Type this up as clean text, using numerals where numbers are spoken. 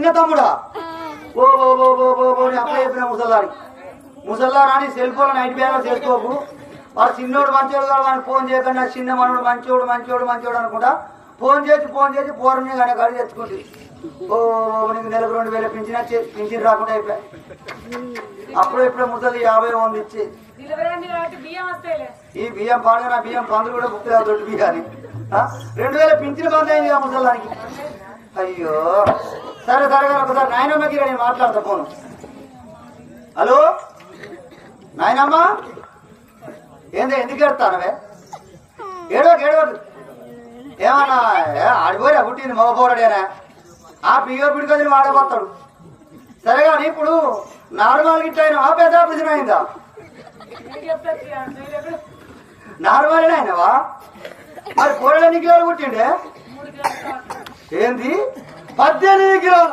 చిన్న తమ్ముడా ఓ ఓ ఓ ఓ ఓ ఓ అప్పుడే చెప్పిన ముసల్లారి అని సెల్ ఫోన్ నైట్ బ్యాగ్ చేసుకోకు వాడు చిన్నోడు మంచోడు కాదు వాడిని ఫోన్ చేయకుండా చిన్న మనోడు మంచోడు అనుకుంటా ఫోన్ చేసి పూర్వం కానీ గడి తెచ్చుకుంది ఓ నీకు నెలకు 2000 పింఛన్ రాకుండా అయిపోయా అప్పుడు ఎప్పుడో ముసలి 50 వంద ఇచ్చి ఈ బియ్యం పాడుగా బియ్యం పందులు కూడా బుక్ లేదు దొడ్డు బియ్యాన్ని 2000 పింఛన్ బంద్ అయింది ఆ ముసలానికి అయ్యో సరే కానీ ఒకసారి నాయనమ్మకి నేను మాట్లాడతా ఫోను హలో నాయనమ్మ ఏందో ఎందుకు ఎడతానవే ఏడవకు ఏమన్నా ఆడిపోయినా పుట్టింది మగపోరాడేనా ఆ పియ్యో పిడికొదిని వాడబోతాడు సరే కానీ ఇప్పుడు నార్మల్ గిట్ట అయినా పెద్ద ఆపరేషన్ అయిందా నార్మల్ అయినవా మరి 4 కిలోలు పుట్టిండే ఏంది 18 కిలోలు